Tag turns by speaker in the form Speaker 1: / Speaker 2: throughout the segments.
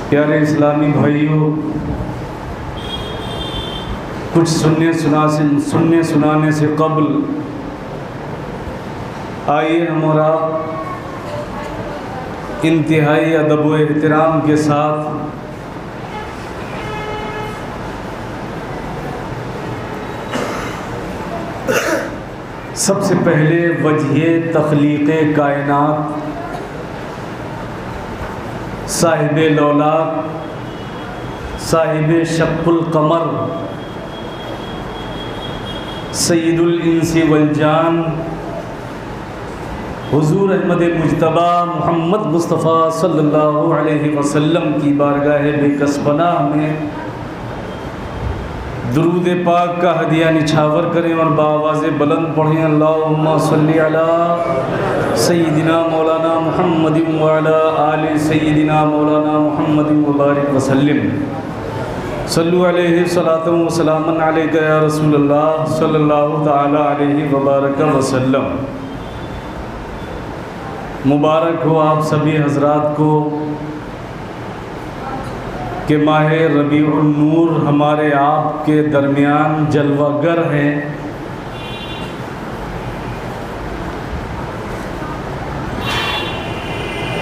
Speaker 1: प्यारे इस्लामी भाइयों, कुछ सुनने सुनाने से कबल आइए हम और आप इंतहाई अदब व एहतराम के साथ सबसे पहले वजह तख्लीक़ कायनात, साहिब लौलाक, साहिब शक्कुल कमर, सय्यदुल इंसी वल जान, हुजूर अहमद मुज्तबा मोहम्मद मुस्तफ़ा सल्लल्लाहु अलैहि वसल्लम की बारगाह बेकसपना में दुरूद पाक का हदिया निछावर करें और बावाज़ बुलंद पढ़ें। अल्लाहुम्मा सल्ली अला सय्यिदिना मौलाना मुहम्मदिन व अला आलि सय्यिदिना मौलाना मुहम्मदिन व बारिक वसल्लिम। सल्लु अलैहि सलातु व सलामन अलैका या रसूलल्लाह सल्लल्लाहु तआला अलैहि व बारक वसल्लम। मुबारक हो आप सभी हजरात को कि माह रबीउन नूर हमारे आपके दरमियान जलवागर है।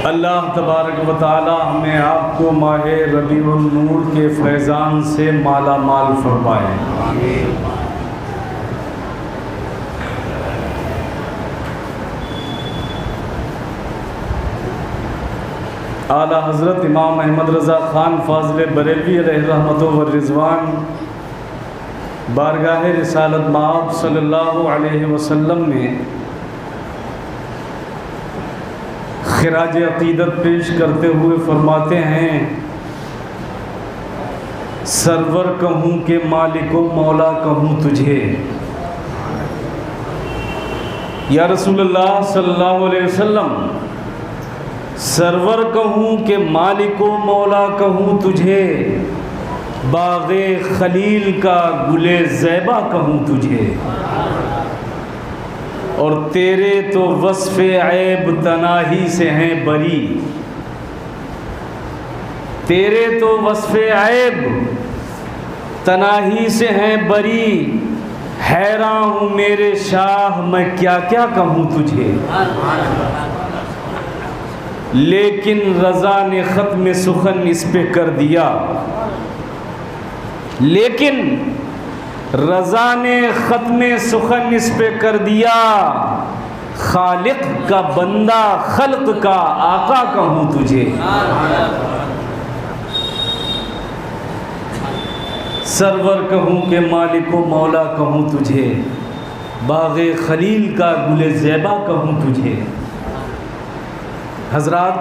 Speaker 1: अल्लाह तबारक व तआला हमें आपको माह रबीउन नूर के फैज़ान से माला माल फरमाए। आला हज़रत इमाम अहमद रज़ा ख़ान फ़ाज़िल बरेलवी अलैहि रहमतो व रिज़वान बारगाह रिसालत माब सल्लल्लाहु अलैहि वसल्लम में खिराज अक़ीदत पेश करते हुए फरमाते हैं, सरवर कहूँ के मालिको मौला कहूँ तुझे। या रसूलल्लाह सल्लल्लाहु अलैहि वसल्लम, सरवर कहूँ के मालिको मौला कहूँ तुझे, बाग़े खलील का गुले ज़ैबा कहूँ तुझे, और तेरे तो वस्फ़े ऐब तनाही से हैं बरी। तेरे तो वस्फ़े ऐब तनाही से हैं बरी, हैरान हूँ मेरे शाह मैं क्या क्या कहूँ तुझे। लेकिन रज़ा ने ख़त्म सुखन इस पे कर दिया, लेकिन रज़ा ने ख़त्म सुखन इस पे कर दिया, खालिक का बंदा खल्क का आका कहूँ तुझे। सरवर कहूँ के मालिको मौला कहूँ तुझे, बाग़े खलील का गुले ज़ैबा कहूँ तुझे। हज़रात,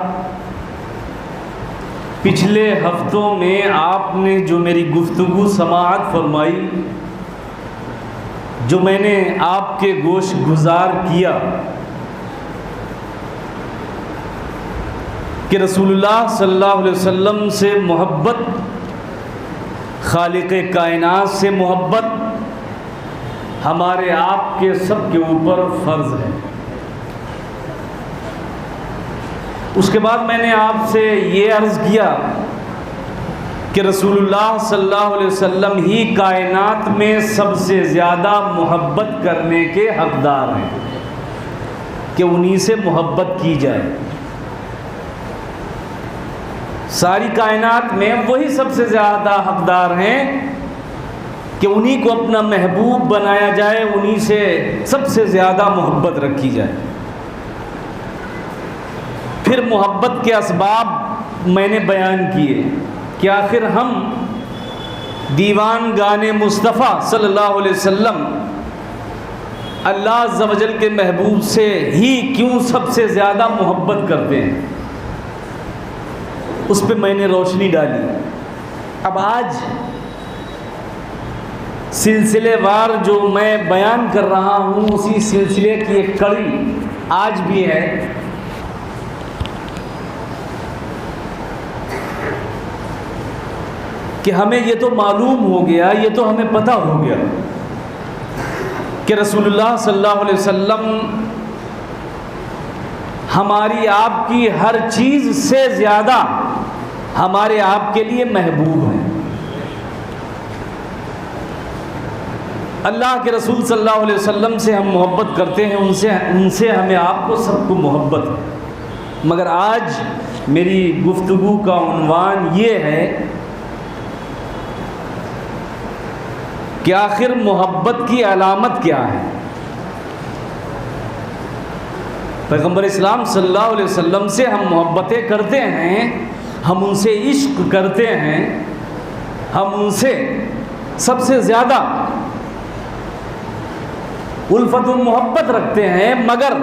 Speaker 1: पिछले हफ्तों में आपने जो मेरी गुफ्तगू समाअत फरमाई, जो मैंने आपके गोश गुजार किया कि रसूलुल्लाह सल्लल्लाहु अलैहि वसल्लम से मोहब्बत, खालिक़े कायनात से मोहब्बत हमारे आपके सबके ऊपर फ़र्ज़ है। उसके बाद मैंने आपसे ये अर्ज़ किया कि रसूलुल्लाह सल्लल्लाहु अलैहि वसल्लम ही कायनात में सबसे ज़्यादा मोहब्बत करने के हक़दार हैं, कि उन्हीं से मोहब्बत की जाए। सारी कायनात में वही सबसे ज़्यादा हक़दार हैं कि उन्हीं को अपना महबूब बनाया जाए, उन्हीं से सबसे ज़्यादा मोहब्बत रखी जाए। फिर मोहब्बत के असबाब मैंने बयान किए कि आखिर हम दीवान गाने मुस्तफ़ा सल्लल्लाहु अलैहि वसल्लम अल्लाह अज़्ज़ व जल के महबूब से ही क्यों सबसे ज़्यादा मोहब्बत करते हैं, उस पर मैंने रोशनी डाली। अब आज सिलसिलेवार जो मैं बयान कर रहा हूँ, उसी सिलसिले की एक कड़ी आज भी है कि हमें ये तो मालूम हो गया, ये तो हमें पता हो गया कि रसूलुल्लाह सल्लल्लाहु अलैहि वसल्लम हमारी आपकी हर चीज़ से ज़्यादा हमारे आपके लिए महबूब हैं। अल्लाह के रसूल सल्लल्लाहु अलैहि वसल्लम से हम मोहब्बत करते हैं, उनसे हमें आपको सबको मोहब्बत है। मगर आज मेरी गुफ्तगू का उन्वान ये है कि आखिर मोहब्बत की अलामत क्या है। पैगंबर इस्लाम सल्लल्लाहु अलैहि वसल्लम से हम मोहब्बतें करते हैं, हम उनसे इश्क करते हैं, हम उनसे सबसे ज़्यादा उल्फत व मोहब्बत रखते हैं, मगर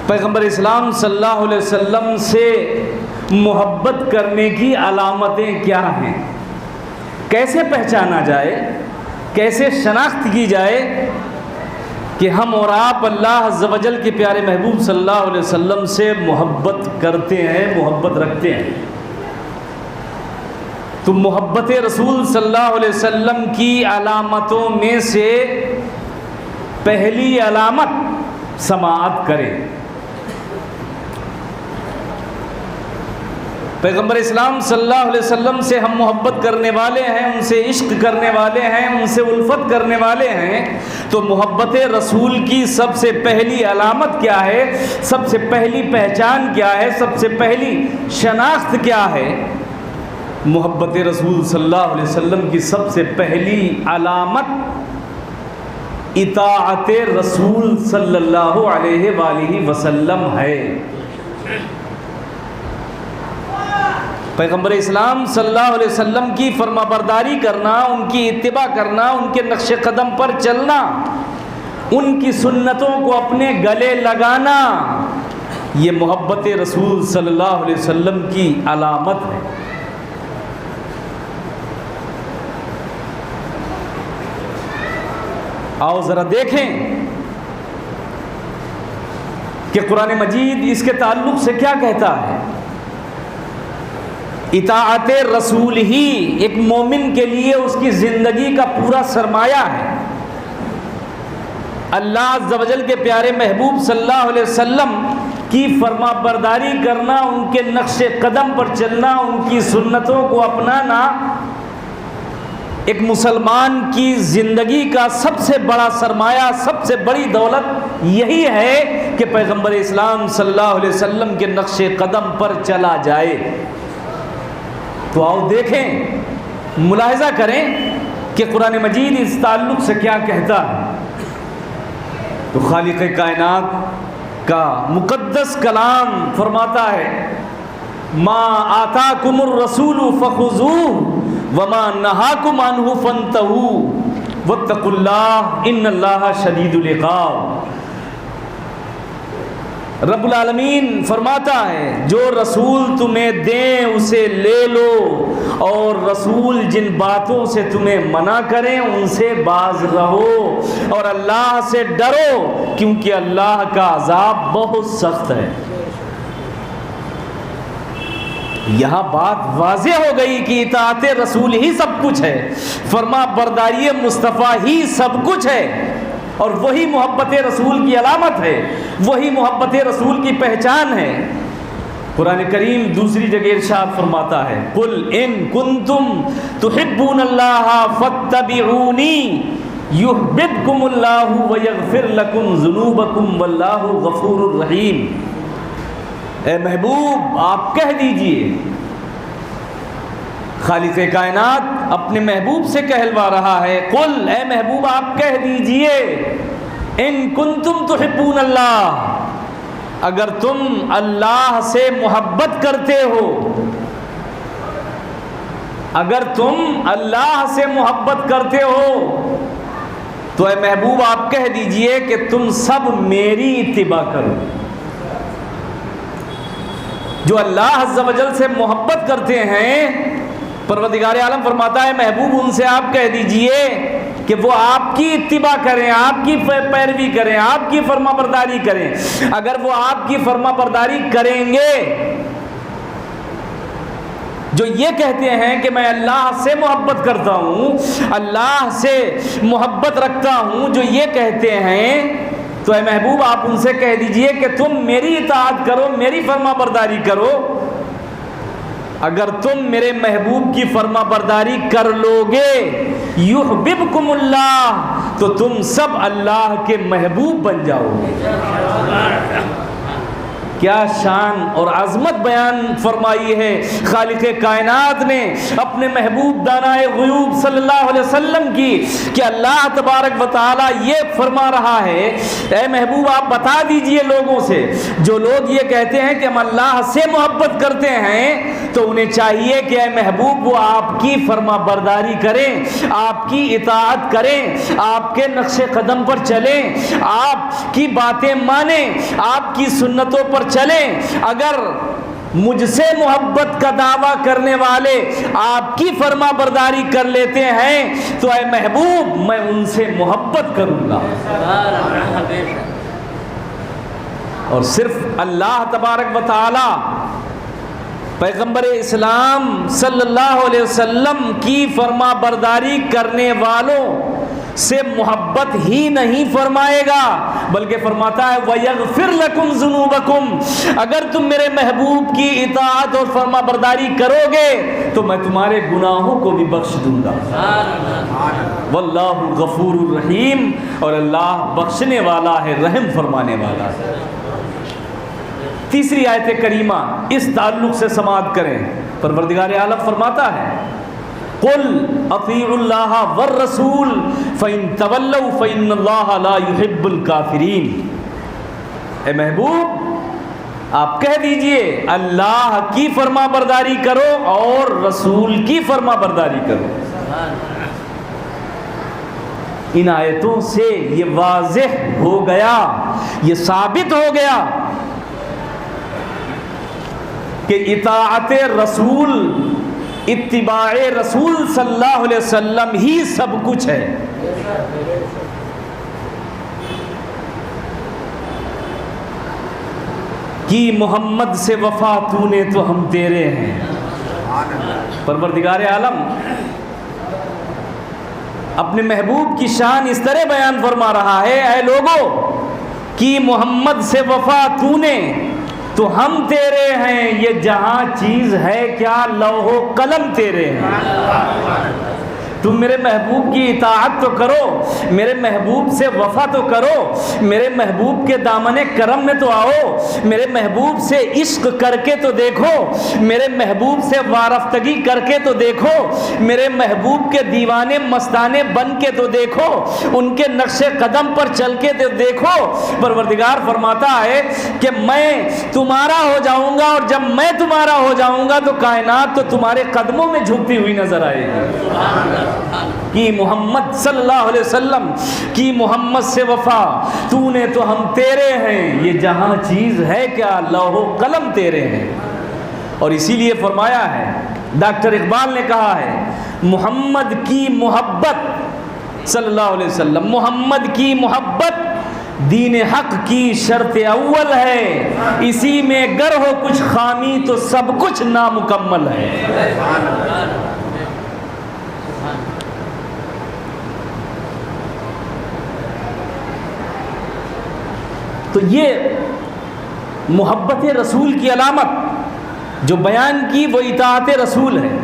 Speaker 1: पैगंबर इस्लाम सल्लल्लाहु अलैहि वसल्लम से मोहब्बत करने की अलामतें क्या हैं, कैसे पहचाना जाए, कैसे शनाख्त की जाए कि हम और आप अल्लाह अज़्ज़ व जल के प्यारे महबूब सल्लल्लाहु अलैहि वसल्लम से मोहब्बत करते हैं, मोहब्बत रखते हैं। तो मोहब्बत रसूल सल्लल्लाहु अलैहि वसल्लम की अलामतों में से पहली अलामत समाअत करें। पैगंबर इस्लाम सल्लल्लाहु अलैहि वसल्लम से हम मोहब्बत करने वाले हैं, उनसे इश्क करने वाले हैं, उनसे उल्फत करने वाले हैं, तो मोहब्बत रसूल की सबसे पहली अलामत क्या है, सबसे पहली पहचान क्या है, सबसे पहली शनाख्त क्या है। मोहब्बत रसूल सल्लल्लाहु अलैहि वसल्लम की सबसे पहली अलामत इताअत रसूल सल्लल्लाहु अलैहि वसल्लम है। पैगंबर इस्लाम सल्लल्लाहु अलैहि वसल्लम की फरमाबरदारी करना, उनकी इत्तिबा करना, उनके नक्श कदम पर चलना, उनकी सुन्नतों को अपने गले लगाना, ये मोहब्बत रसूल सल्लल्लाहु अलैहि वसल्लम की अलामत है। आओ ज़रा देखें कि कुरान मजीद इसके ताल्लुक़ से क्या कहता है। इताअत रसूल ही एक मोमिन के लिए उसकी ज़िंदगी का पूरा सरमाया है। अल्लाह अज़्ज़ व जल के प्यारे महबूब सल्लल्लाहु अलैहि वसल्लम की फरमाबरदारी करना, उनके नक्शे कदम पर चलना, उनकी सुन्नतों को अपनाना एक मुसलमान की ज़िंदगी का सबसे बड़ा सरमाया, सबसे बड़ी दौलत यही है कि पैगंबर इस्लाम सल्लल्लाहु अलैहि वसल्लम के नक्शे कदम पर चला जाए। तो आओ देखें, मुलाहिज़ा करें कि कुरान मजीद इस ताल्लुक़ से क्या कहता है। तो खालिक़ कायनात का मुक़द्दस कलाम फरमाता है, मा आताकुमुर रसूलु फखुज़ूहु वमा नहाकुम अन्हु फंतहू वत्तकुल्लाह इन्नल्लाह शदीदुल इक़ाब। रब्बुल आलमीन फरमाता है, जो रसूल तुम्हें दें उसे ले लो, और रसूल जिन बातों से तुम्हें मना करें उनसे बाज रहो, और अल्लाह से डरो क्योंकि अल्लाह का अज़ाब बहुत सख्त है। यहाँ बात वाज़ेह हो गई कि इताअत रसूल ही सब कुछ है, फरमा बरदारी मुस्तफ़ा ही सब कुछ है, और वही मोहब्बत रसूल की अलामत है, वही मोहब्बत रसूल की पहचान है। कुरान करीम दूसरी जगह इरशाद फरमाता है, कुल इन कुंतुम तुहिब्बूनल्लाह फत्तबिऊनी युहब्बिबकुमुल्लाहु व यगफिर लकुम ज़ुनूबकुम वल्लाहु गफूरुर रहीम। ए महबूब आप कह दीजिए, खालिक़ कायनात अपने महबूब से कहलवा रहा है, कुल ए महबूब आप कह दीजिए, इन कुंतुम तुहिब्बून अल्लाह, अगर तुम अल्लाह से मोहब्बत करते हो, अगर तुम अल्लाह से मोहब्बत करते हो तो ए महबूब आप कह दीजिए कि तुम सब मेरी इत्तिबा करो। जो अल्लाह अज़्ज़ व जल से मोहब्बत करते हैं, परवरदिगार आलम फरमाता है महबूब उनसे आप कह दीजिए कि वो आपकी इत्तिबा करें, आपकी पैरवी करें, आपकी फरमाबरदारी करें। अगर वो आपकी फरमाबरदारी करेंगे, जो ये कहते हैं कि मैं अल्लाह से मोहब्बत करता हूँ, अल्लाह से मोहब्बत रखता हूँ, जो ये कहते हैं तो ऐ महबूब आप उनसे कह दीजिए कि तुम मेरी इताअत करो, मेरी फरमाबरदारी करो। अगर तुम मेरे महबूब की फरमाबरदारी कर लोगे युहबिबकुमुल्लाह, तो तुम सब अल्लाह के महबूब बन जाओगे। क्या शान और अज़मत बयान फरमाई है खालिक़े कायनात ने अपने महबूब दानाए ग़ुयूब सल्लल्लाहु अलैहि वसल्लम की, कि अल्लाह तबारक व तआला ये फरमा रहा है, ऐ महबूब आप बता दीजिए लोगों से, जो लोग ये कहते हैं कि हम अल्लाह से मोहब्बत करते हैं, तो उन्हें चाहिए कि ऐ महबूब वो आपकी फरमाबरदारी करें, आपकी इताअत करें, आपके नक्शे कदम पर चलें, आपकी बातें मानें, आपकी सुन्नतों पर चलें। अगर मुझसे मोहब्बत का दावा करने वाले आपकी फरमाबरदारी कर लेते हैं, तो ऐ महबूब मैं उनसे मोहब्बत करूंगा। और सिर्फ अल्लाह तबारक व तआला पैगंबर इस्लाम सल्लल्लाहु अलैहि वसल्लम की फरमाबरदारी करने वालों से मोहब्बत ही नहीं फरमाएगा, बल्कि फरमाता है वयगफिर लकुम ज़ुनूबकुम, अगर तुम मेरे महबूब की इताअत और फरमाबरदारी करोगे तो मैं तुम्हारे गुनाहों को भी बख्श दूंगा। वल्लाहु गफूरुर रहीम, और अल्लाह बख्शने वाला है, रहम फरमाने वाला है। तीसरी आयत करीमा इस ताल्लुक से समाअत करें। परवरदिगार आलम फरमाता है कुल अतीउल्लाह वर रसूल फ़इन तवल्लौ फ़इन्नल्लाह ला युहिब्बुल काफ़िरीन। ए महबूब आप कह दीजिए अल्लाह की फरमाबरदारी करो और रसूल की फरमाबरदारी करो। इन आयतों से ये वाज़ेह हो गया, ये साबित हो गया कि इताअते रसूल, इत्तिबाए रसूल सल्लल्लाहु अलैहि वसल्लम ही सब कुछ है। कि मोहम्मद से वफा तूने तो हम तेरे हैं। परवरदिगार आलम अपने महबूब की शान इस तरह बयान फरमा रहा है, ऐ लोगों कि मोहम्मद से वफा तूने तो हम तेरे हैं, ये जहां चीज है क्या लौहो कलम तेरे हैं। तुम मेरे महबूब की इताअत तो करो, मेरे महबूब से वफा तो करो, मेरे महबूब के दामने करम में तो आओ, मेरे महबूब से इश्क करके तो देखो, मेरे महबूब से वारफ्तगी करके तो देखो, मेरे महबूब के दीवाने मस्ताने बन के तो देखो, उनके नक्शे कदम पर चल के तो देखो। परवरदिगार फरमाता है कि मैं तुम्हारा हो जाऊंगा, और जब मैं तुम्हारा हो जाऊंगा तो कायनात तो तुम्हारे कदमों में झुकती हुई नजर आएगी। कि मोहम्मद सल्लल्लाहु अलैहि वसल्लम कि मोहम्मद से वफा तूने तो हम तेरे हैं, ये जहां चीज है क्या लौहो कलम तेरे हैं। और इसीलिए फरमाया है, डॉक्टर इकबाल ने कहा है मोहम्मद की मोहब्बत सल्लल्लाहु अलैहि वसल्लम, मोहम्मद की मोहब्बत दीन हक की शर्त अव्वल है, इसी में गर हो कुछ खामी तो सब कुछ नामुकम्मल है। तो ये मोहब्बत रसूल की अलामत जो बयान की वो इताअत रसूल है,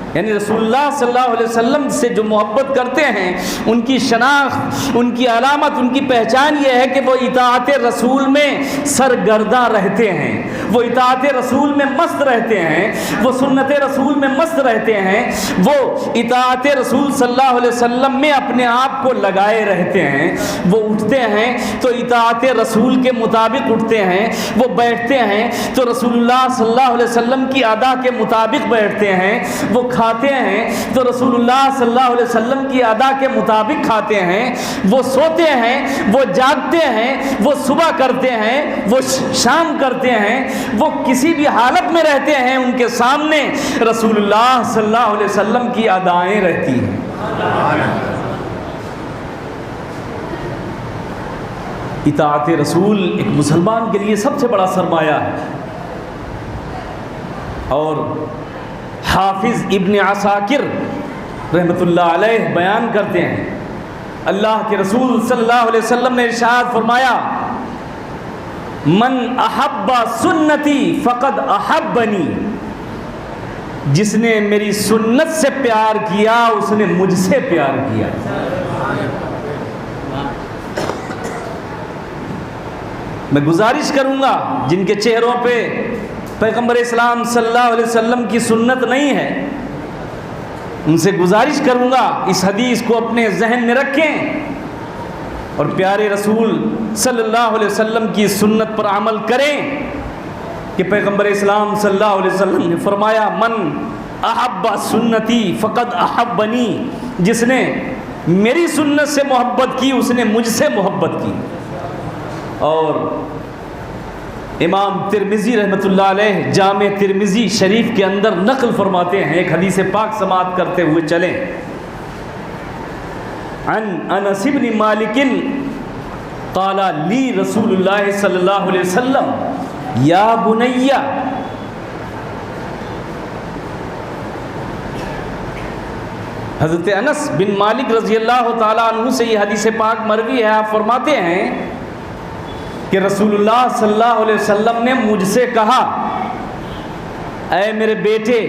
Speaker 1: यानी रसूलुल्लाह सल्लल्लाहु अलैहि वसल्लम से जो मोहब्बत करते हैं उनकी शनाख्त, उनकी अलामत, उनकी पहचान ये है कि वो इताअत रसूल में सरगर्दा रहते हैं, वो इताअत रसूल में मस्त रहते हैं, वो सुन्नत रसूल में मस्त रहते हैं, वो इताअत रसूल सल्लल्लाहु अलैहि वसल्लम में अपने आप को लगाए रहते हैं। वो उठते हैं तो इताअत रसूल के मुताबिक उठते हैं, वो बैठते हैं तो रसूलुल्लाह सल्लल्लाहु अलैहि वसल्लम की अदा के मुताबिक बैठते हैं, वो खाते हैं तो रसूलुल्लाह सल्लल्लाहु अलैहि वसल्लम की अदा के मुताबिक खाते हैं, वो सोते हैं, वो जागते हैं, वो सुबह करते हैं, वो शाम करते हैं, वो किसी भी हालत में रहते हैं, उनके सामने रसूलुल्लाह सल्लल्लाहु अलैहि वसल्लम की अदाएं रहती हैं। इताअत रसूल एक मुसलमान के लिए सबसे बड़ा सरमाया है। और हाफिज इब्न असाकिर रहमतुल्लाह अलैह बयान करते हैं अल्लाह के रसूल सल्लल्लाहु अलैहि वसल्लम ने इरशाद फरमाया, मन अहब्बा सुन्नती फ़क़द अहब्बनी, जिसने मेरी सुन्नत से प्यार किया उसने मुझसे प्यार किया। मैं गुजारिश करूंगा जिनके चेहरों पे पैगंबर इस्लाम सल्लल्लाहु अलैहि वसल्लम की सुन्नत नहीं है, उनसे गुजारिश करूंगा इस हदीस को अपने जहन में रखें और प्यारे रसूल सल्लल्लाहु अलैहि वसल्लम की सुन्नत पर अमल करें कि पैगंबर इस्लाम सल्लल्लाहु अलैहि वसल्लम ने फरमाया, मन अहब्बा सुन्नती फ़क़द अहब्बनी, जिसने मेरी सुन्नत से मोहब्बत की उसने मुझसे मोहब्बत की। और इमाम तिरमिज़ी रहमतुल्लाह अलैह जामे तिरमिज़ी शरीफ के अंदर नक़ल फरमाते हैं, एक हदीस पाक समाअत करते हुए चलें। अन अनस इब्न मालिकिन क़ाला ली रसूलुल्लाह सल्लल्लाहु अलैहि वसल्लम या बुनैया, हज़रत अनस बिन मालिक रज़ी अल्लाह ताला अन्हु से ये हदीस पाक मरवी है। आप फरमाते हैं कि रसूलुल्लाह सल्लल्लाहु अलैहि वसल्लम ने मुझसे कहा, ऐ मेरे बेटे,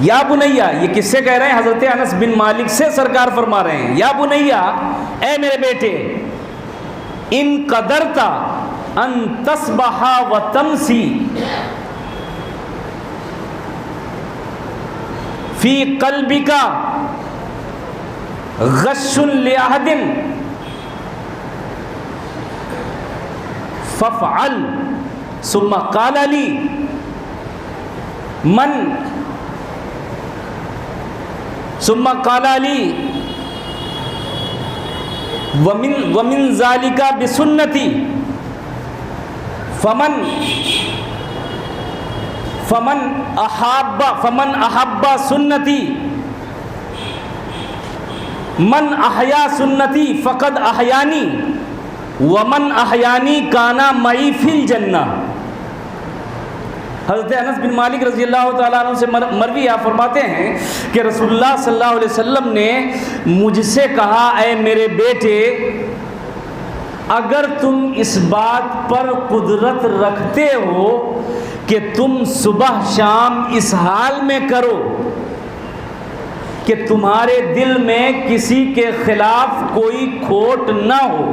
Speaker 1: या बुनैया, ये किससे कह रहे हैं? हज़रत अनस बिन मालिक से सरकार फरमा रहे हैं, या बुनैया, ऐ मेरे बेटे, इन कदरता अन तस्बहा व तमसी फी क़ल्बिका गश्शुन लिअहदिन फ़फ़अल सुम्मा क़ाल ली मन सुम्मा क़ाल ली वमिन ज़ालिका बिसुन्नती फमन अहब्बा सुन्नती मन अहया सुन्नती फ़क़द अहयानी वमन अहयानी काना मई फिल जन्ना। हज़रत अनस बिन मालिक रज़ी अल्लाह ताला अन्हु से मरवी आप फरमाते हैं कि रसूलुल्लाह सल्लल्लाहु अलैहि वसल्लम ने मुझसे कहा, ऐ मेरे बेटे, अगर तुम इस बात पर कुदरत रखते हो कि तुम सुबह शाम इस हाल में करो कि तुम्हारे दिल में किसी के खिलाफ कोई खोट ना हो,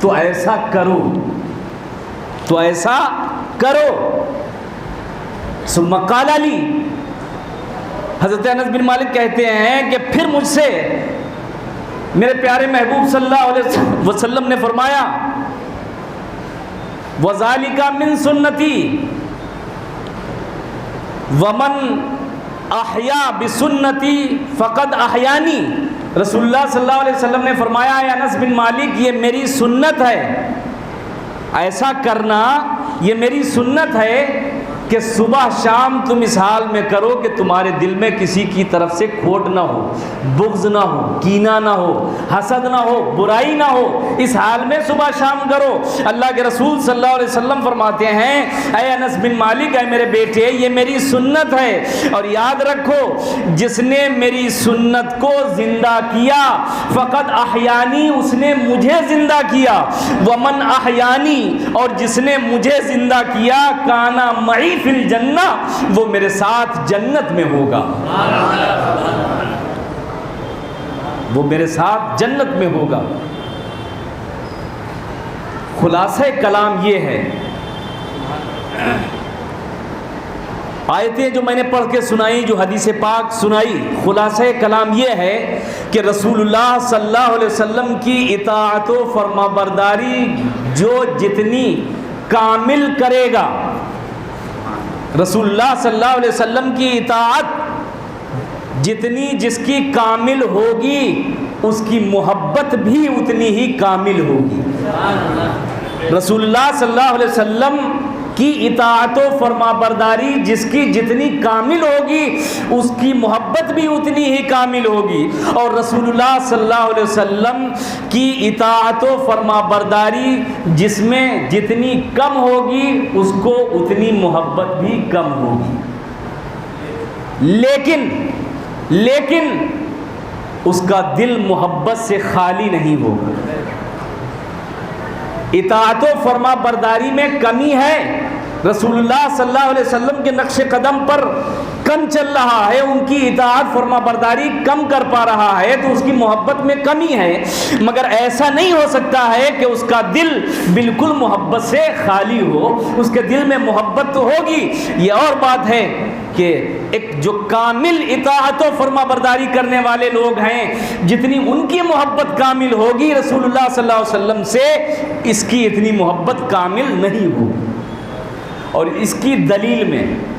Speaker 1: तो ऐसा करो, तो ऐसा करो। सुम्मा क़ाल ली, हज़रत अनस बिन मालिक कहते हैं कि फिर मुझसे मेरे प्यारे महबूब सल्लल्लाहु अलैहि वसल्लम ने फरमाया, वज़ालिका मिन सुन्नती वमन अहया बिसुन्नती फ़क़द अहयानी। रसूलुल्लाह सल्लल्लाहु अलैहि वसल्लम ने फरमाया, है अनस बिन मालिक, ये मेरी सुन्नत है, ऐसा करना ये मेरी सुन्नत है कि सुबह शाम तुम इस हाल में करो कि तुम्हारे दिल में किसी की तरफ से खोट ना हो, बुग़्ज़ ना हो, कीना ना हो, हसद ना हो, बुराई ना हो, इस हाल में सुबह शाम करो। अल्लाह के रसूल सल्लल्लाहु अलैहि वसल्लम फरमाते हैं, ऐ अनस बिन मालिक, ऐ मेरे बेटे, ये मेरी सुन्नत है, और याद रखो, जिसने मेरी सुन्नत को ज़िंदा किया फ़क़द अहयानी, उसने मुझे ज़िंदा किया, वमन अहयानी, और जिसने मुझे ज़िंदा किया, काना मई फिल जन्ना, वो मेरे साथ जन्नत में होगा, वो मेरे साथ जन्नत में होगा। खुलासा कलाम ये है, आयतें जो मैंने पढ़ के सुनाई, जो हदीस पाक सुनाई, खुलासा कलाम ये है कि रसूलुल्लाह सल्लल्लाहु अलैहि वसल्लम की इताअत व फरमाबरदारी जो जितनी कामिल करेगा, रसूलुल्लाह सल्लल्लाहु अलैहि वसल्लम की इताअत जितनी जिसकी कामिल होगी, उसकी मोहब्बत भी उतनी ही कामिल होगी। रसूलुल्लाह सल्लल्लाहु अलैहि वसल्लम की इताअत व फरमाबरदारी जिसकी जितनी कामिल होगी, उसकी मोहब्बत भी उतनी ही कामिल होगी, और रसूलुल्लाह सल्लल्लाहु अलैहि वसल्लम की इताअत व फरमाबरदारी जिसमें जितनी कम होगी, उसको उतनी मोहब्बत भी कम होगी। लेकिन उसका दिल मोहब्बत से खाली नहीं होगा। इताअत व फरमा बरदारी में कमी है, रसूलुल्लाह सल्लल्लाहु अलैहि वसल्लम के नक्शे कदम पर कम चल रहा है, उनकी इताअत फरमा बरदारी कम कर पा रहा है, तो उसकी मोहब्बत में कमी है। मगर ऐसा नहीं हो सकता है कि उसका दिल बिल्कुल मोहब्बत से खाली हो, उसके दिल में मोहब्बत तो होगी। ये और बात है कि एक जो कामिल इताअत व फरमा बरदारी करने वाले लोग हैं, जितनी उनकी मोहब्बत कामिल होगी रसूलुल्लाह सल्लल्लाहु अलैहि वसल्लम से, इसकी इतनी मोहब्बत कामिल नहीं होगी। और इसकी दलील में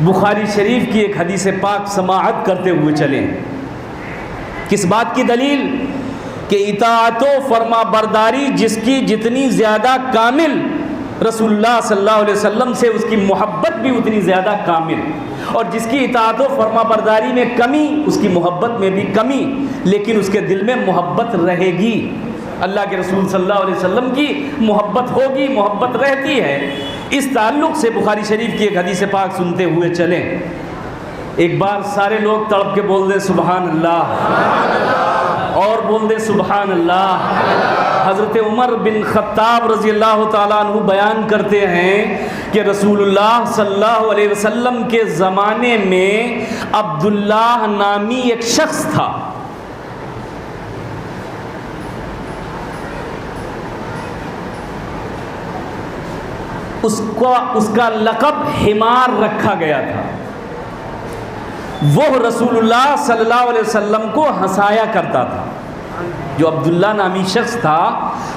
Speaker 1: बुखारी शरीफ की एक हदीस पाक समाअत करते हुए चलें। किस बात की दलील? कि इताअत व फरमा बरदारी जिसकी जितनी ज़्यादा कामिल रसूलुल्लाह सल्लल्लाहु अलैहि वसल्लम से, उसकी मोहब्बत भी उतनी ज़्यादा कामिल। और जिसकी इताअत व फरमा बरदारी में कमी, उसकी मोहब्बत में भी कमी, लेकिन उसके दिल में मोहब्बत रहेगी। अल्लाह के रसूल सल्लल्लाहु अलैहि वसल्लम की मोहब्बत होगी, मोहब्बत रहती है। इस ताल्लुक़ से बुखारी शरीफ की एक हदीस पाक सुनते हुए चलें। एक बार सारे लोग तड़प के बोल दे सुबहान अल्लाह, और बोल दे सुबहान अल्लाह। हज़रत उमर बिन ख़त्ताब रज़ी अल्लाह ताला अन्हु बयान करते हैं कि रसूलुल्लाह सल्लल्लाहु अलैहि वसल्लम के ज़माने में अब्दुल्लाह नामी एक शख्स था। उसका लक़ब हिमार रखा गया था। वो रसूलुल्लाह सल्लल्लाहु अलैहि वसल्लम को हंसाया करता था। जो अब्दुल्ला नामी शख्स था,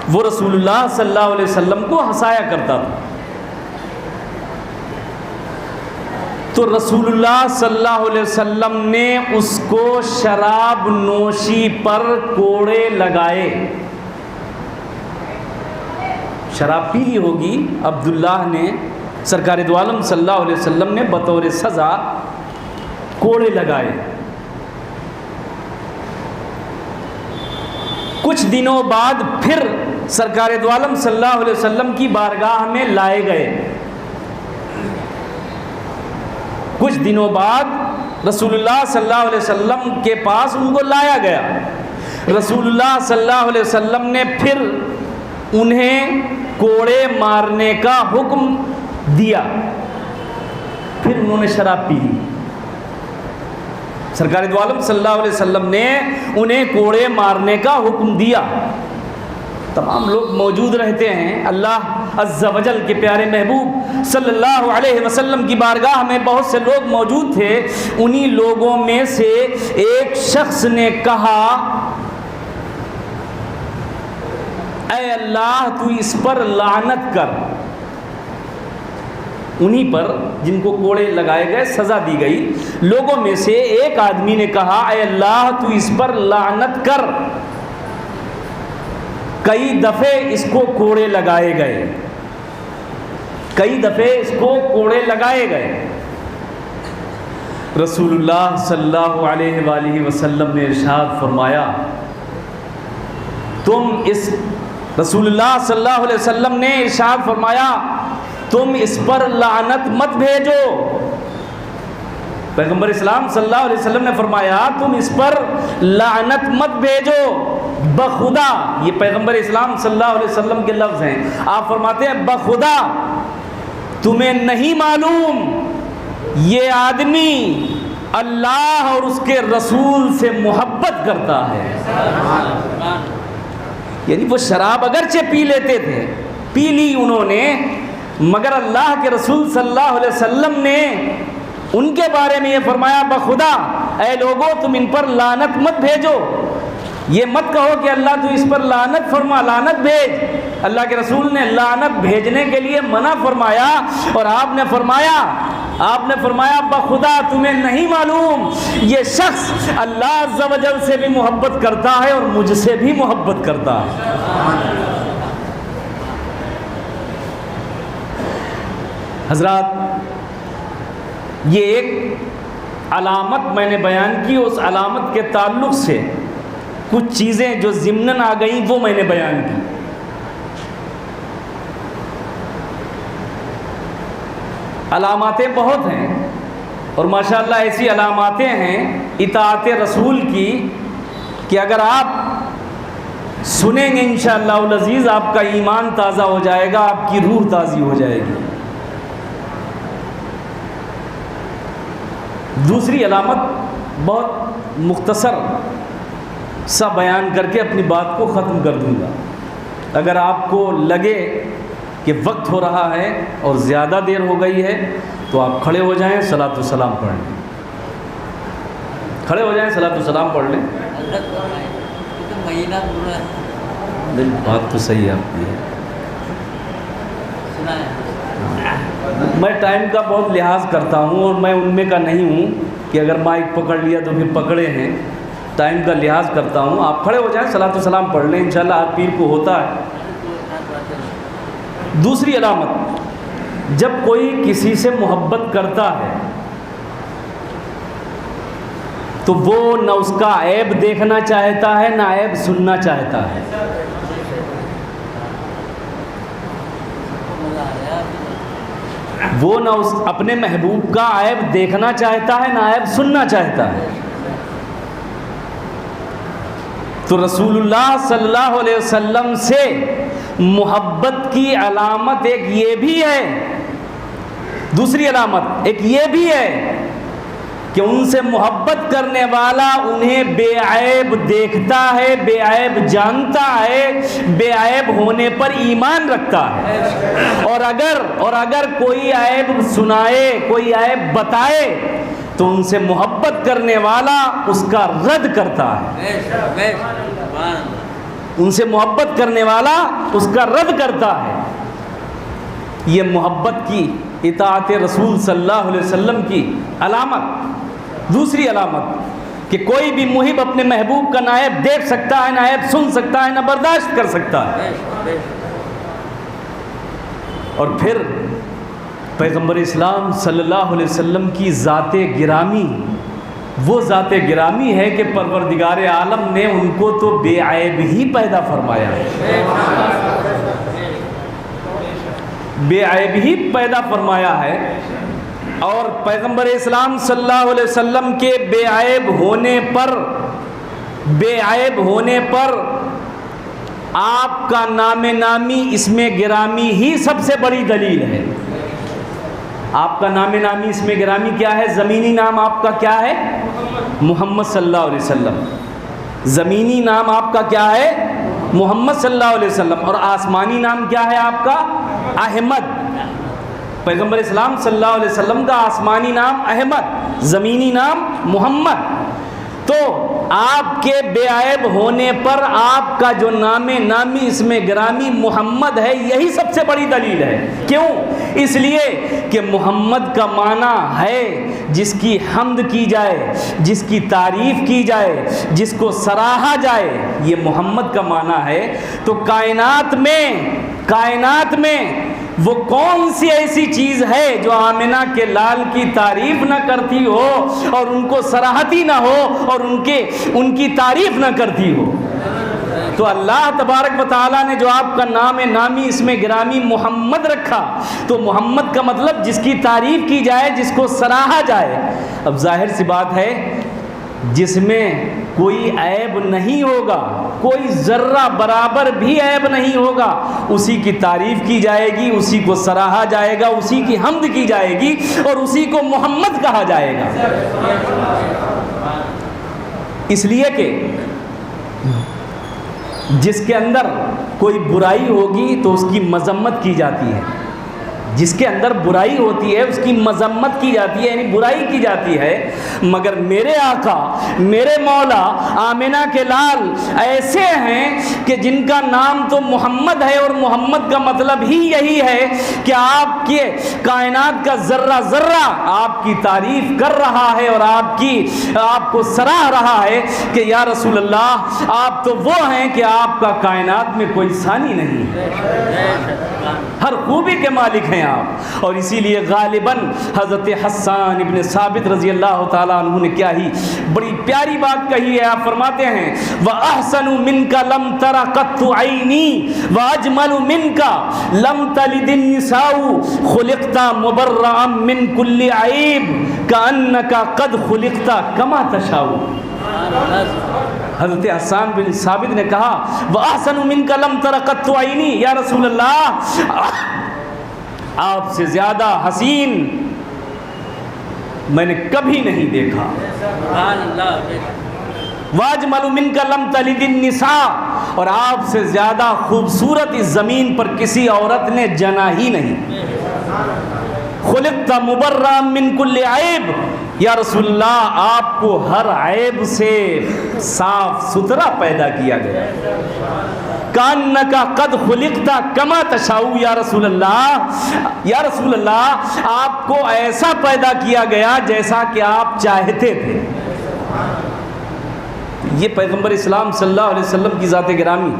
Speaker 1: वो रसूलुल्लाह सल्लल्लाहु अलैहि वसल्लम को हंसाया करता था। तो रसूलुल्लाह सल्लल्लाहु अलैहि वसल्लम ने उसको शराब नोशी पर कोड़े लगाए। शराब पी ली होगी अब्दुल्लाह ने, सरकार दो आलम सल्लल्लाहु अलैहि वसल्लम ने बतौर सज़ा कोड़े लगाए। कुछ दिनों बाद फिर सरकार दो आलम सल्लल्लाहु अलैहि वसल्लम की बारगाह में लाए गए। कुछ दिनों बाद रसूलुल्लाह सल्लल्लाहु अलैहि वसल्लम के पास उनको लाया गया। रसूलुल्लाह सल्लल्लाहु अलैहि वसल्लम ने फिर उन्हें कोड़े मारने का हुक्म दिया। फिर उन्होंने शराब पी ली। सरकार दो आलम सल्लल्लाहु अलैहि वसल्लम ने उन्हें कोड़े मारने का हुक्म दिया। तमाम लोग मौजूद रहते हैं। अल्लाह अज़्ज़ा वजल के प्यारे महबूब सल्लल्लाहु अलैहि वसल्लम की बारगाह में बहुत से लोग मौजूद थे। उन्हीं लोगों में से एक शख्स ने कहा, ऐ अल्लाह तू इस पर लानत कर। उन्हीं पर जिनको कोड़े लगाए गए, सज़ा दी गई, लोगों में से एक आदमी ने कहा, ऐ अल्लाह तू इस पर लानत कर। कई दफ़े इसको कोड़े लगाए गए, कई दफ़े इसको कोड़े लगाए गए। रसूलुल्लाह सल्लल्लाहु अलैहि वसल्लम ने इरशाद फरमाया, रसूलुल्लाह सल्लल्लाहु अलैहि वसल्लम ने इरशाद फरमाया, तुम इस पर लानत मत भेजो। पैगंबर इस्लाम सल्लल्लाहु अलैहि वसल्लम ने फरमाया, तुम इस पर लानत मत भेजो। बखुदा, ये पैगंबर इस्लाम सल्लल्लाहु अलैहि वसल्लम के लफ्ज़ हैं। आप फरमाते हैं, बखुदा तुम्हें नहीं मालूम ये आदमी अल्लाह और उसके रसूल से मोहब्बत करता है। यानी वो शराब अगरचे पी लेते थे, पी ली उन्होंने, मगर अल्लाह के रसूल सल्लल्लाहु अलैहि वसल्लम ने उनके बारे में ये फरमाया, बखुदा ऐ लोगों तुम इन पर लानत मत भेजो। ये मत कहो कि अल्लाह तू इस पर लानत फरमा, लानत भेज। अल्लाह के रसूल ने लानत भेजने के लिए मना फरमाया, और आपने फरमाया बखुदा तुम्हें नहीं मालूम ये शख्स अल्लाह अज़्ज़ा वजल से भी मोहब्बत करता है और मुझसे भी मोहब्बत करता है। हज़रात, ये एक अलामत मैंने बयान की, उस अलामत के ताल्लुक़ से कुछ चीज़ें जो ज़िम्नन आ गई वो मैंने बयान की। अलामातें बहुत हैं और माशाअल्लाह ऐसी अलामातें हैं इताअत रसूल की कि अगर आप सुनेंगे इंशाअल्लाह अज़ीज़ आपका ईमान ताज़ा हो जाएगा, आपकी रूह ताज़ी हो जाएगी। दूसरी अलामत बहुत मुख्तसर सा बयान करके अपनी बात को ख़त्म कर दूंगा। अगर आपको लगे कि वक्त हो रहा है और ज़्यादा देर हो गई है तो आप खड़े हो जाएं, सलात व सलाम पढ़ लें। खड़े हो जाएं, सलात व सलाम पढ़ लें।
Speaker 2: महीना पूरा
Speaker 1: नहीं, बात तो सही है आपकी है।
Speaker 2: सुना है।
Speaker 1: मैं टाइम का बहुत लिहाज करता हूँ और मैं उनमें का नहीं हूँ कि अगर माइक पकड़ लिया तो फिर पकड़े हैं। टाइम का लिहाज करता हूँ। आप खड़े हो जाएं, सलात व सलाम पढ़ लें, इंशाअल्लाह हर पीर को होता है। दूसरी अलामत, जब कोई किसी से मोहब्बत करता है तो वो न उसका ऐब देखना चाहता है, ना ऐब सुनना चाहता है। वो न उस अपने महबूब का ऐब देखना चाहता है, ना ऐब सुनना चाहता है। तो रसूलुल्लाह सल्लल्लाहु अलैहि वसल्लम से मोहब्बत की अलामत एक ये भी है, दूसरी अलामत एक ये भी है कि उनसे मोहब्बत करने वाला उन्हें बेऐब देखता है, बेऐब जानता है, बेऐब होने पर ईमान रखता है। और अगर कोई ऐब सुनाए, कोई ऐब बताए तो उनसे मोहब्बत करने वाला उसका रद्द करता है। उनसे मोहब्बत करने वाला उसका रद्द करता है। ये मोहब्बत की, इताअत रसूल सल्लल्लाहु अलैहि वसल्लम की अलामत। दूसरी अलामत कि कोई भी मुहिब अपने महबूब का नायब देख सकता है, नायब सुन सकता है, ना बर्दाश्त कर सकता है। और फिर पैगंबर इस्लाम सल्लल्लाहु अलैहि वसल्लम की ज़ाते गिरामी, वो ज़ाते गिरामी है कि परवरदिगार आलम ने उनको तो बेऐब ही पैदा फरमाया है, बेऐब ही पैदा फरमाया है। और पैगंबर इस्लाम सल्लल्लाहु अलैहि वसल्लम के बेऐब होने पर आपका नामे नामी इसमें गिरामी ही सबसे बड़ी दलील है। आपका नामे नामी इसमें गिरामी क्या है? ज़मीनी नाम आपका क्या है? मोहम्मद सल्लल्लाहु अलैहि वसल्लम। ज़मीनी नाम आपका क्या है? मोहम्मद सल्लल्लाहु अलैहि वसल्लम। और आसमानी नाम क्या है आपका? अहमद। पैगंबर इस्लाम सल्लल्लाहु अलैहि वसल्लम का आसमानी नाम अहमद, ज़मीनी नाम मोहम्मद। तो आपके बेऐब होने पर आपका जो नामे नामी इसमें गिरामी मोहम्मद है, यही सबसे बड़ी दलील है। क्यों? इसलिए कि मोहम्मद का माना है जिसकी हम्द की जाए, जिसकी तारीफ़ की जाए, जिसको सराहा जाए, ये मोहम्मद का माना है। तो कायनात में वो कौन सी ऐसी चीज़ है जो आमिना के लाल की तारीफ़ न करती हो और उनको सराहती ना हो और उनकी तारीफ़ न करती हो? तो अल्लाह तबारक व तआला ने जो आपका नाम नामी इसमें गिरामी मोहम्मद रखा, तो मोहम्मद का मतलब जिसकी तारीफ़ की जाए, जिसको सराहा जाए। अब जाहिर सी बात है, जिसमें कोई ऐब नहीं होगा, कोई ज़र्रा बराबर भी ऐब नहीं होगा, उसी की तारीफ़ की जाएगी, उसी को सराहा जाएगा, उसी की हम्द की जाएगी और उसी को मोहम्मद कहा जाएगा। इसलिए कि जिसके अंदर कोई बुराई होगी तो उसकी मजम्मत की जाती है, जिसके अंदर बुराई होती है उसकी मजम्मत की जाती है, यानी बुराई की जाती है। मगर मेरे आका, मेरे मौला, आमिना के लाल ऐसे हैं कि जिनका नाम तो मोहम्मद है और मोहम्मद का मतलब ही यही है कि आपके कायनात का ज़र्रा ज़र्रा आपकी तारीफ़ कर रहा है और आपको सराह रहा है कि या रसूल अल्लाह, आप तो वो हैं कि आपका कायनात में कोई सानी नहीं है, हर खूबी के मालिक हैं आप। और इसीलिए गालिबन हज़रत हस्सान इब्न साबित रज़ी अल्लाह ताला अन्हु ने क्या ही बड़ी प्यारी बात कही है। आप फरमाते हैं, व अहसनु मिनका लम तरा कत्तु ऐनी व अजमलु मिनका लम तलिदिन निसाउ खुलिक़ता मुबर्रअम मिन कुल्ली ऐब कअन्नका क़द खुलिक़ता कमा तशाउ। हज़रत हसन बिन साबित ने कहा वह अहसनु मिनका लम तरा कत्तु आइनी, या रसूल अल्लाह आपसे ज़्यादा हसीन मैंने कभी नहीं देखा। वाजमलु मिनका लम तलिदिन निसा, और आपसे ज़्यादा खूबसूरत इस ज़मीन पर किसी औरत ने जना ही नहीं। खुलिक़्ता मुबर्रअम मिन कुल्लि ऐब, या रसूलल्लाह आपको हर ऐब से साफ सुथरा पैदा किया गया। कान्नका कद खुलिक़्ता कमा तशाऊ, या रसूलल्लाह, या रसूलल्लाह आपको ऐसा पैदा किया गया जैसा कि आप चाहते थे। ये पैगंबर इस्लाम सल्लल्लाहु अलैहि वसल्लम की ज़ात गिरामी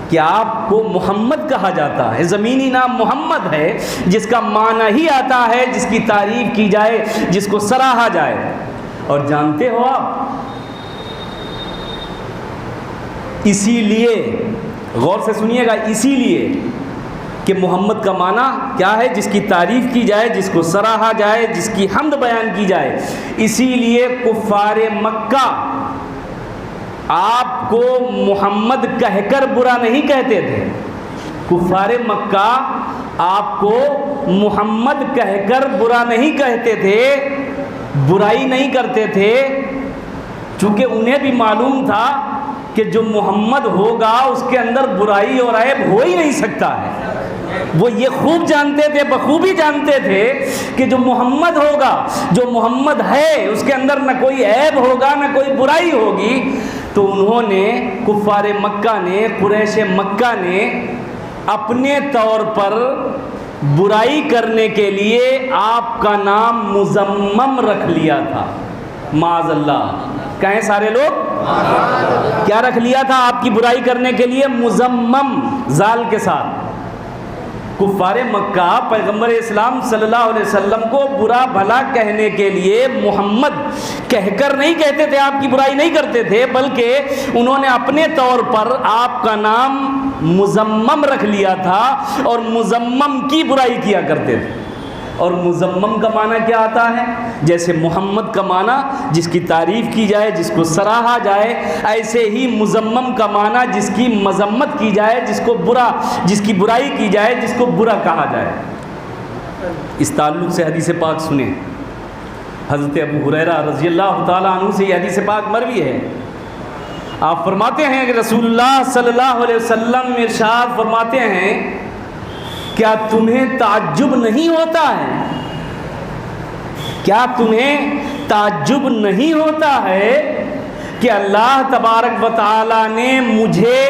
Speaker 1: कि आपको मोहम्मद कहा जाता है, ज़मीनी नाम मोहम्मद है, जिसका माना ही आता है जिसकी तारीफ की जाए, जिसको सराहा जाए। और जानते हो आप, इसीलिए गौर से सुनिएगा, इसीलिए कि मोहम्मद का माना क्या है, जिसकी तारीफ की जाए, जिसको सराहा जाए, जिसकी हम्द बयान की जाए। इसीलिए कुफ़ारे मक्का आपको मोहम्मद कहकर बुरा नहीं कहते थे। कुफ़ारे मक्का आपको मोहम्मद कहकर बुरा नहीं कहते थे, बुराई नहीं करते थे, चूँकि उन्हें भी मालूम था कि जो मोहम्मद होगा उसके अंदर बुराई और ऐब हो ही नहीं सकता है। वो ये खूब जानते थे, बखूबी जानते थे कि जो मोहम्मद होगा, जो मोहम्मद है, उसके अंदर न कोई ऐब होगा न कोई बुराई होगी। तो उन्होंने, कुफ़ारे मक्का ने, कुरैश मक्का ने अपने तौर पर बुराई करने के लिए आपका नाम मुज़म्मम रख लिया था। माज़अल्लाह, कहें सारे लोग, क्या रख लिया था आपकी बुराई करने के लिए? मुज़म्मम, जाल के साथ। कुफ़ारे मक्का पैगंबर इस्लाम सल्लल्लाहु अलैहि वसल्लम को बुरा भला कहने के लिए मोहम्मद कहकर नहीं कहते थे, आपकी बुराई नहीं करते थे, बल्कि उन्होंने अपने तौर पर आपका नाम मुज़म्मम रख लिया था और मुज़म्मम की बुराई किया करते थे। और मुज़म्मम का माना क्या आता है? जैसे मोहम्मद का माना जिसकी तारीफ़ की जाए, जिसको सराहा जाए, ऐसे ही मुज़म्मम का माना जिसकी मज़म्मत की जाए, जिसकी बुराई की जाए, जिसको बुरा कहा जाए। इस ताल्लुक़ से हदीस पाक सुने, हज़रत अबू हुरैरा रज़ियल्लाहु ताला अन्हु से यह हदीस पाक मरवी है। आप फरमाते हैं कि रसूलुल्लाह सल्लल्लाहु अलैहि वसल्लम इरशाद फरमाते हैं, क्या तुम्हें ताज्जुब नहीं होता है? क्या तुम्हें ताज्जुब नहीं होता है कि अल्लाह तबारक व तआला ने मुझे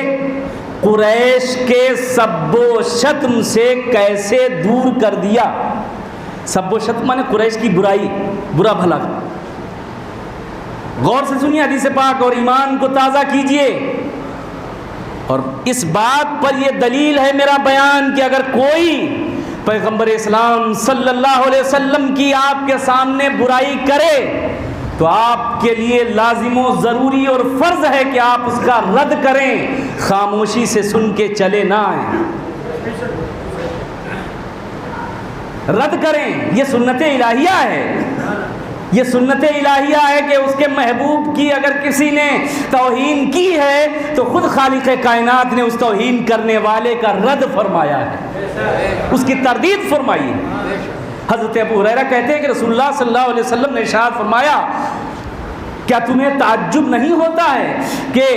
Speaker 1: कुरैश के सब्बो शत्म से कैसे दूर कर दिया? सब्बो शत्म माने कुरैश की बुराई, बुरा भला। गौर से सुनिए हदीस पाक और ईमान को ताज़ा कीजिए। और इस बात पर यह दलील है मेरा बयान कि अगर कोई पैगंबर इस्लाम सल्लल्लाहु अलैहि वसल्लम की आपके सामने बुराई करे तो आपके लिए लाजिमो ज़रूरी और फ़र्ज़ है कि आप उसका रद्द करें, खामोशी से सुन के चले ना आए, रद्द करें। ये सुन्नत इलाहिया है, ये सुन्नत इलाहिया है कि उसके महबूब की अगर किसी ने तौहीन की है तो खुद खालिक कायनात ने उस तौहीन करने वाले का रद्द फरमाया है, उसकी तरदीद फरमाई है। हज़रत अबू हुरैरा कहते हैं कि रसूलुल्लाह सल्लल्लाहु अलैहि वसल्लम ने इरशाद फरमाया, क्या तुम्हें ताज्जुब नहीं होता है कि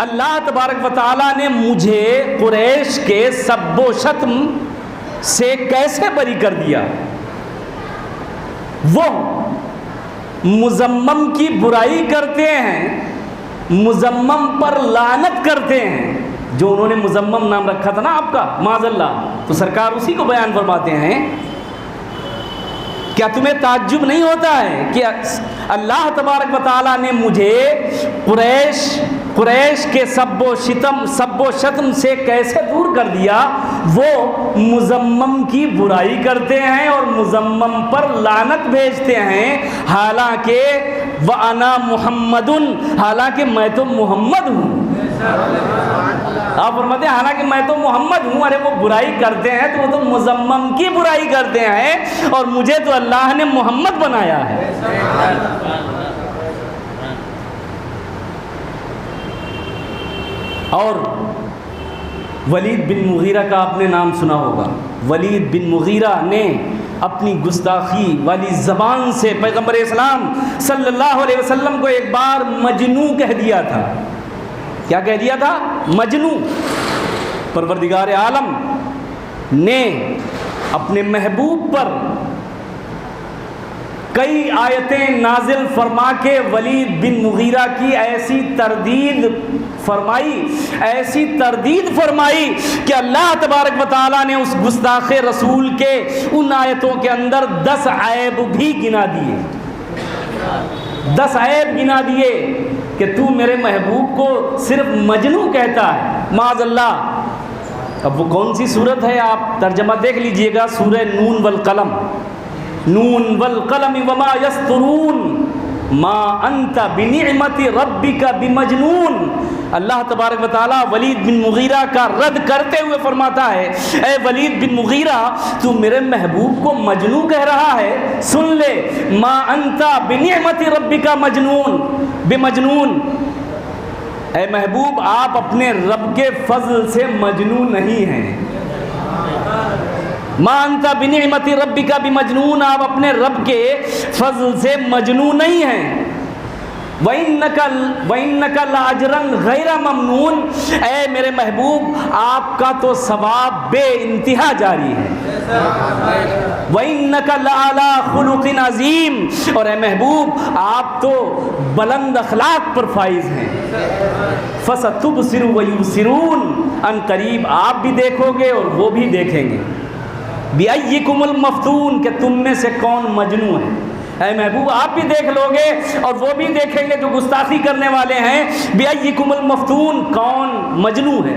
Speaker 1: अल्लाह तबारक व तआला ने मुझे कुरैश के सब्बो शत्म से कैसे बरी कर दिया? वो मुज़म्मम की बुराई करते हैं, मुज़म्मम पर लानत करते हैं। जो उन्होंने मुज़म्मम नाम रखा था ना आपका, माज़अल्लाह, तो सरकार उसी को बयान फरमाते हैं। क्या तुम्हें ताज्जुब नहीं होता है कि अल्लाह तबारक व तआला ने मुझे कुरैश के सब्बो शत्म से कैसे दूर कर दिया? वो मुज़म्मम की बुराई करते हैं और मुज़म्मम पर लानत भेजते हैं, हालांकि व अना मुहम्मदुन, हालांकि मैं तो मोहम्मद हूँ। आप फरमाते हैं हालांकि मैं तो मोहम्मद हूँ। अरे वो बुराई करते हैं तो वो तो मुज़म्मम की बुराई करते हैं और मुझे तो अल्लाह ने मोहम्मद बनाया है। और वलीद बिन मुगीरा का आपने नाम सुना होगा। वलीद बिन मुगीरा ने अपनी गुस्ताखी वाली ज़बान से पैगम्बर इस्लाम सल्लल्लाहु अलैहि वसल्लम को एक बार मजनू कह दिया था। क्या कह दिया था? मजनू। परवरदिगार आलम ने अपने महबूब पर कई आयतें नाजिल फरमा के वलीद बिन मुगीरा की ऐसी तरदीद फरमाई कि अल्लाह तबारक व तआला ने उस गुस्ताखे रसूल के उन आयतों के अंदर 10 ऐब भी गिना दिए। 10 ऐब गिना दिए कि तू मेरे महबूब को सिर्फ मजनू कहता है, माज़अल्लाह। अब वो कौन सी सूरत है, आप तर्जमा देख लीजिएगा, सूरह नून वल कलम। नून वल कलम वमा यस्तरून मा अंता बिनिअमति रब्बिका बिमजनून। अल्लाह तबारक व तआला वलीद बिन मुगीरा का रद्द करते हुए फरमाता है, ए वलीद बिन मुगीरा, तू मेरे महबूब को मजनू कह रहा है? सुन ले, मा अंता बिनिअमति रब्बिका मजनून बिमजनून। ए महबूब, आप अपने रब के फजल से मजनू नहीं हैं। मा अंता बिनिअमति रब्बिका बिमजनून, आप अपने रब के फजल से मजनू नहीं हैं। वइन्नका लाअजरन गैरा ममनून, ए मेरे महबूब, आपका तो सवाब बे इंतहा जारी है। वइन्नका लअला खुलुकिन अजीम, और ए महबूब, आप तो बुलंद अखलाक पर फाइज हैं। फसतुबसिरु व युबसिरून, अन करीब आप भी देखोगे और वो भी देखेंगे। बिअय्यिकुमुल मफ्तून, कि तुम में से कौन मजनू है। ऐ महबूब, आप भी देख लोगे और वो भी देखेंगे जो गुस्ताखी करने वाले हैं। बिअय्यिकुमुल मफ्तून, कौन मजनू है।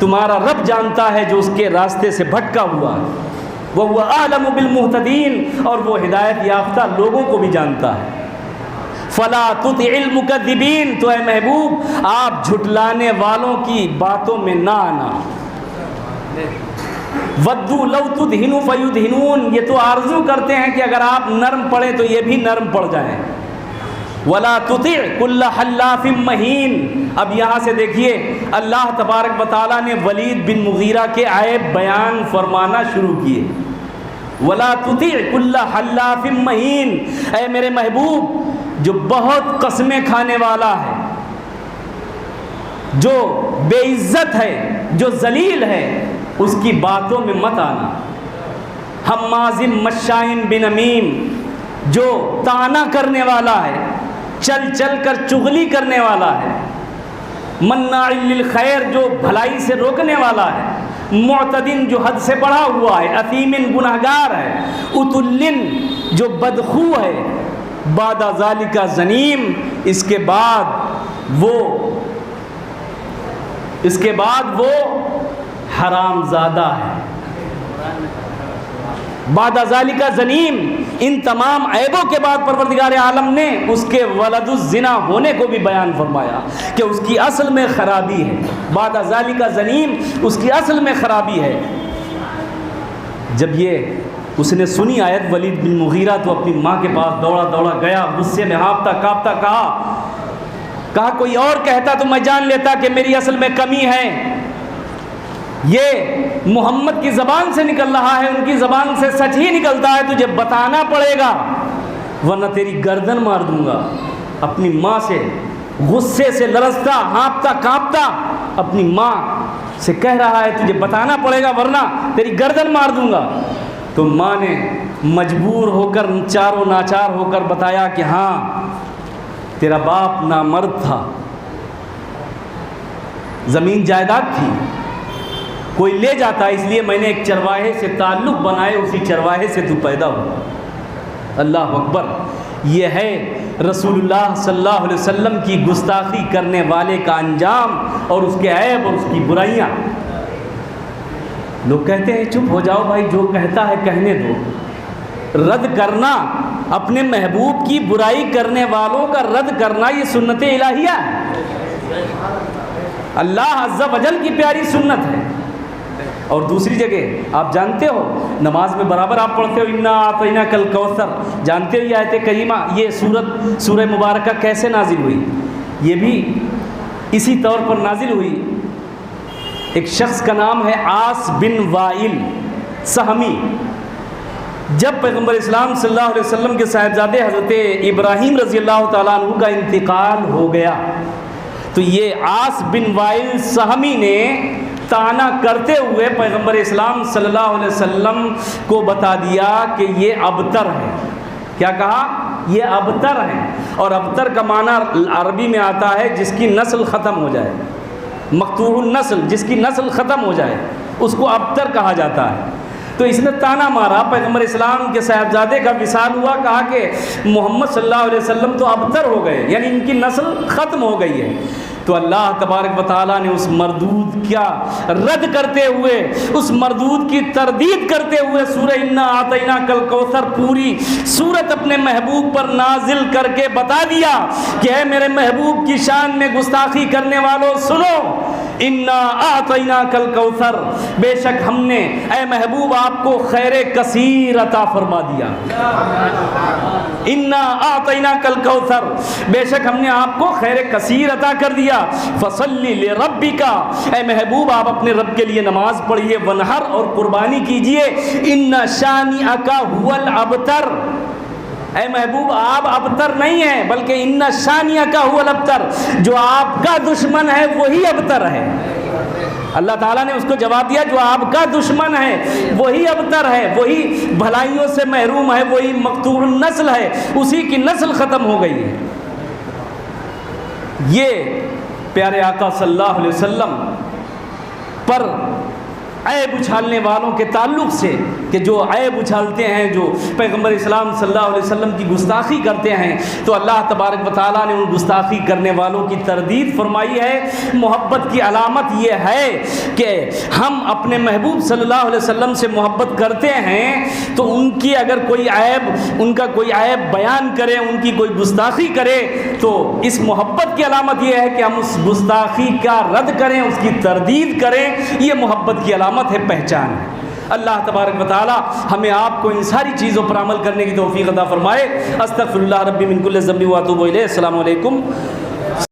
Speaker 1: तुम्हारा रब जानता है जो उसके रास्ते से भटका हुआ है। वह हुवा अअलमु बिल मुहतदीन, और वो हिदायत याफ्ता लोगों को भी जानता है। फला तुतिइल मुकद्दिबीन, तो है महबूब, आप झुटलाने वालों की बातों में ना आना। वद्दू लौ तुदहिनु फयुदहिनून, ये तो आरजू करते हैं कि अगर आप नरम पड़े तो ये भी नरम पड़ जाएं। वला तुति कुल्ला हल्लाफिम महीन। अब यहाँ से देखिए, अल्लाह तबारक व तआला ने वलीद बिन मुगीरा के ऐब बयान फरमाना शुरू किए। वला तुति कुल्ला हल्लाफिम महीन, ऐ मेरे महबूब, जो बहुत कस्में खाने वाला है, जो बेइज्जत है, जो जलील है, उसकी बातों में मत आना। हम्माजिम मश्शाइन बिनमीम, जो ताना करने वाला है, चल चल कर चुगली करने वाला है। मन्नाइल लिल खैर, जो भलाई से रोकने वाला है। मुअतदिन, जो हद से बढ़ा हुआ है। असीमिन, गुनहगार है। उतुल्लिन, जो बदखू है। बादा ज़ालिका ज़नीम, इसके बाद वो हरामज़ादा है। बादा ज़ालिका ज़नीम, इन तमाम ऐबों के बाद परवरदिगार आलम ने उसके वलदुज़्ज़िना होने को भी बयान फरमाया कि उसकी असल में ख़राबी है। बादा ज़ालिका ज़नीम, उसकी असल में ख़राबी है। जब ये उसने सुनी आयत वलीद बिन मुगीरा, तो अपनी माँ के पास दौड़ा दौड़ा गया, गुस्से में हाँफता काँपता कहा कोई और कहता तो मैं जान लेता कि मेरी असल में कमी है। ये मोहम्मद की ज़बान से निकल रहा है, उनकी ज़बान से सच ही निकलता है, तुझे बताना पड़ेगा वरना तेरी गर्दन मार दूंगा। अपनी माँ से गुस्से से लरसता हाँफता काँपता अपनी माँ से कह रहा है, तुझे बताना पड़ेगा वरना तेरी गर्दन मार दूंगा। तो माँ ने मजबूर होकर, चारों नाचार होकर बताया कि हाँ, तेरा बाप नामर्द था, ज़मीन जायदाद थी, कोई ले जाता, इसलिए मैंने एक चरवाहे से ताल्लुक़ बनाए, उसी चरवाहे से तू पैदा हुआ। अल्लाह अकबर। ये है रसूलुल्लाह सल्लल्लाहु अलैहि वसल्लम की गुस्ताखी करने वाले का अंजाम और उसके ऐब और उसकी बुराइयाँ। लोग कहते हैं चुप हो जाओ भाई, जो कहता है कहने दो। रद्द करना, अपने महबूब की बुराई करने वालों का रद्द करना, ये सुन्नत इलाहिया है, अल्लाह अज़्ज़ा वजल की प्यारी सुन्नत है। और दूसरी जगह आप जानते हो नमाज में बराबर आप पढ़ते हो इन्ना आतैना कल कौसर, जानते हो ये आयत करीमा, ये सूरह मुबारका कैसे नाजिल हुई? ये भी इसी तौर पर नाजिल हुई। एक शख्स का नाम है आस बिन वाइल सहमी। जब पैगम्बर इस्लाम सल्लल्लाहु अलैहि वसल्लम के साहिबजादे हज़रत इब्राहीम रज़ी अल्लाह तआला अन्हु का इंतिकाल हो गया तो ये आस बिन वाइल सहमी ने ताना करते हुए पैगम्बर इस्लाम सल्लल्लाहु अलैहि वसल्लम को बता दिया कि ये अबतर है। क्या कहा? ये अबतर है। और अबतर का माना अरबी में आता है जिसकी नस्ल ख़त्म हो जाए, मक़तूउन नस्ल, जिसकी नस्ल ख़त्म हो जाए उसको अबतर कहा जाता है। तो इसने ताना मारा, पैगम्बर इस्लाम के साहिबजादे का विसाल हुआ, कहा कि मोहम्मद सल्लल्लाहु अलैहि वसल्लम तो अबतर हो गए, यानी इनकी नस्ल ख़त्म हो गई है। तो अल्लाह तबारक व तआला ने उस मरदूद का रद्द करते हुए, उस मरदूद की तरदीद करते हुए सूरह इन्ना आतैना कल कौसर पूरी सूरत अपने महबूब पर नाजिल करके बता दिया कि है मेरे महबूब की शान में गुस्ताखी करने वालों सुनो, इन्ना आतैना कल कौसर, बेशक हमने ए महबूब आपको खैर कसीर अता फरमा दिया। इन्ना आतैना कल कौसर, बेशक हमने आपको खैर कसीर अता कर दिया। फसल्ली ले रब्बिका, ए महबूब आप अपने रब के लिए नमाज पढ़िए, वनहर और कुर्बानी कीजिए, इन्ना शानिअका हुवल अबतर, ऐ महबूब आप अबतर नहीं है बल्कि इन्ना शानिअका हुवल अबतर, जो आपका दुश्मन है वही अबतर है। अल्लाह ताला ने उसको जवाब दिया जो आपका दुश्मन है वही अबतर है, वही भलाइयों से महरूम है, वही मक़तूउन नस्ल है, उसी की नस्ल ख़त्म हो गई है। ये प्यारे आका सल्लल्लाहु अलैहि वसल्लम पर ऐब उछालने वालों के ताल्लुक़ से, कि जो ऐब उछालते हैं, जो पैगम्बर इस्लाम सल्लल्लाहु अलैहि वसल्लम की गुस्ताखी करते हैं, तो अल्लाह तबारक व तआला ने उन गुस्ताखी करने वालों की तरदीद फरमाई है। मोहब्बत की अलामत ये है कि हम अपने महबूब सल्लल्लाहु अलैहि वसल्लम से मोहब्बत करते हैं तो उनकी अगर कोई ऐब, उनका कोई ऐब बयान करें, उनकी कोई गुस्ताखी करे, तो इस मोहब्बत की अलामत ये है कि हम उस गुस्ताखी का रद्द करें, उसकी तरदीद करें। ये मोहब्बत की अलामत है, पहचान है। अल्लाह तबारक व तआला हमें आपको इन सारी चीज़ों पर अमल करने की तौफीक अता फरमाए। अस्तगफिरुल्लाह रब्बी मिन कुल्लि ज़ंबि व अतूबु इलैह। अस्सलामु अलैकुम।